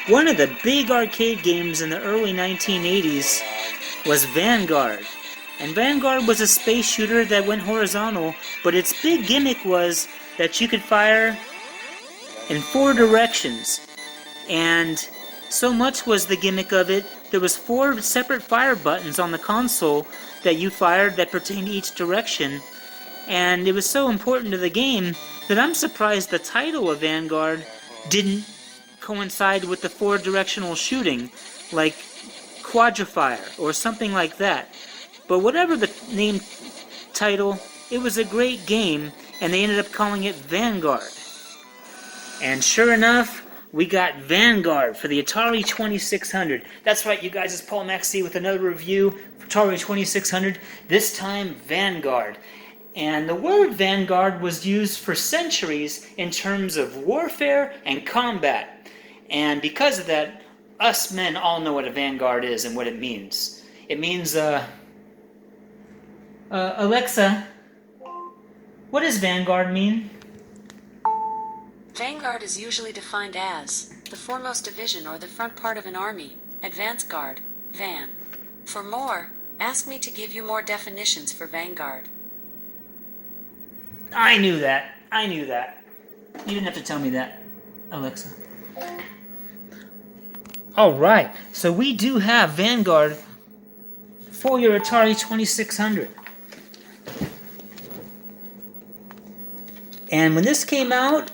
One of the big arcade games in the early 1980s was Vanguard. And Vanguard was a space shooter that went horizontal, but its big gimmick was that you could fire in 4 directions. And so much was the gimmick of it, there was 4 separate fire buttons on the console that you fired that pertained to each direction. And it was so important to the game that I'm surprised the title of Vanguard didn't coincide with the 4-directional shooting, like Quadrifire or something like that. But whatever the name title, it was a great game, and they ended up calling it Vanguard. And sure enough, we got Vanguard for the Atari 2600. That's right, you guys, it's Paul Maxey with another review for Atari 2600, this time Vanguard. And the word Vanguard was used for centuries in terms of warfare and combat. And because of that, us men all know what a Vanguard is and what it means. It means, Alexa, what does Vanguard mean? Vanguard is usually defined as the foremost division or the front part of an army, advance guard, van. For more, ask me to give you more definitions for Vanguard. I knew that. You didn't have to tell me that, Alexa. Alright, so we do have Vanguard for your Atari 2600. And when this came out,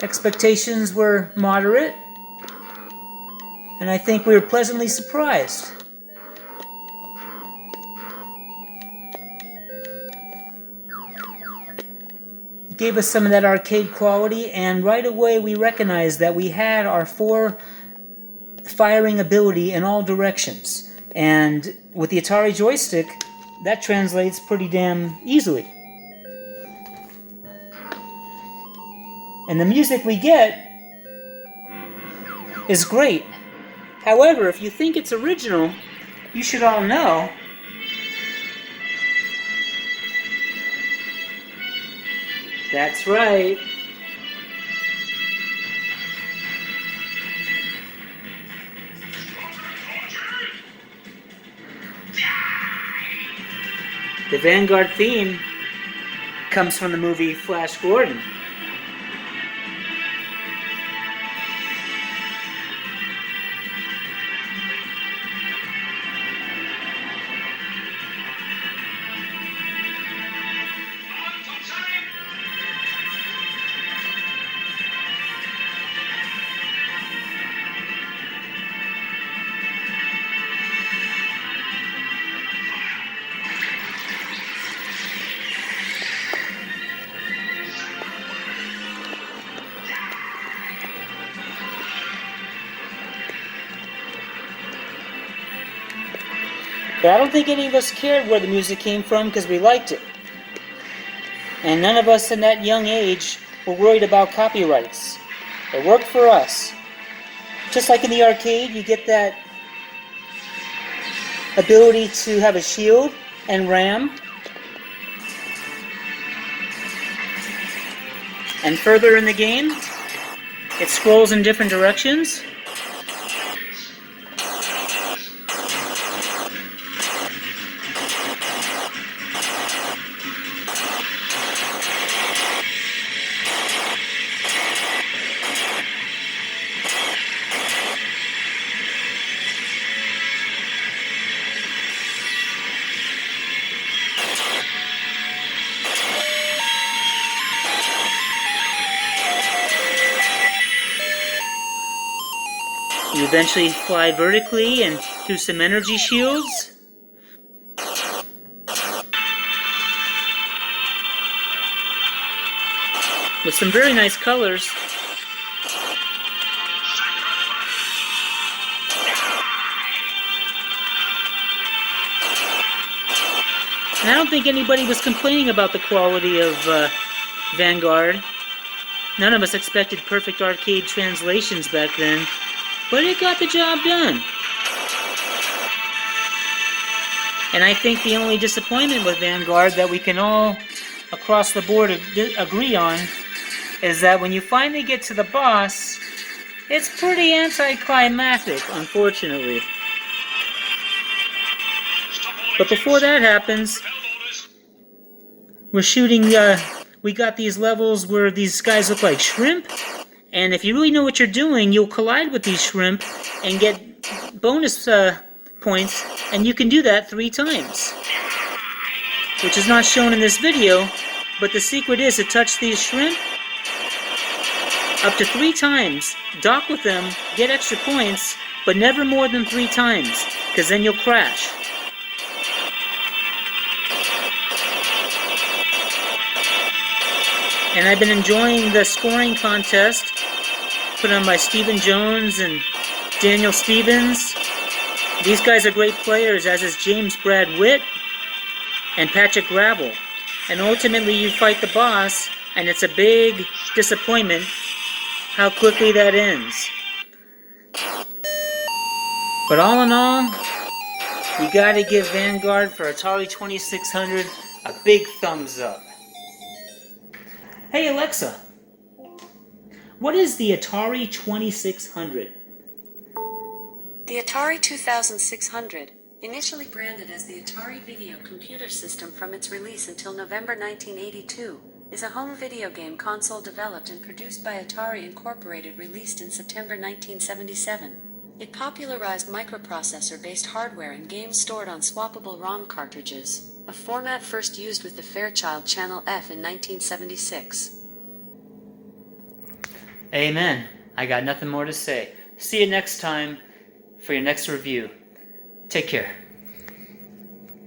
expectations were moderate, and I think we were pleasantly surprised. It gave us some of that arcade quality, and right away we recognized that we had our 4 firing ability in all directions. And with the Atari joystick, that translates pretty damn easily. And the music we get is great. However, if you think it's original, you should all know that's right. The Vanguard theme comes from the movie Flash Gordon. But I don't think any of us cared where the music came from because we liked it. And none of us in that young age were worried about copyrights. It worked for us. Just like in the arcade, you get that ability to have a shield and ram. And further in the game, it scrolls in different directions. You eventually fly vertically and through some energy shields. With some very nice colors. And I don't think anybody was complaining about the quality of Vanguard. None of us expected perfect arcade translations back then. But it got the job done. And I think the only disappointment with Vanguard that we can all across the board agree on is that when you finally get to the boss, it's pretty anticlimactic, unfortunately. But before that happens, we're shooting, we got these levels where these guys look like shrimp, and if you really know what you're doing, you'll collide with these shrimp and get bonus points, and you can do that 3 times. Which is not shown in this video, but the secret is to touch these shrimp up to 3 times, dock with them, get extra points, but never more than 3 times, because then you'll crash. And I've been enjoying the scoring contest put on by Stephen Jones and Daniel Stevens. These guys are great players, as is James Brad Witt and Patrick Gravel. And ultimately you fight the boss, and it's a big disappointment how quickly that ends. But all in all, you gotta give Vanguard for Atari 2600 a big thumbs up. Hey Alexa, what is the Atari 2600? The Atari 2600, initially branded as the Atari Video Computer System from its release until November 1982, is a home video game console developed and produced by Atari Incorporated, released in September 1977. It popularized microprocessor-based hardware and games stored on swappable ROM cartridges, a format first used with the Fairchild Channel F in 1976. Amen. I got nothing more to say. See you next time for your next review. Take care.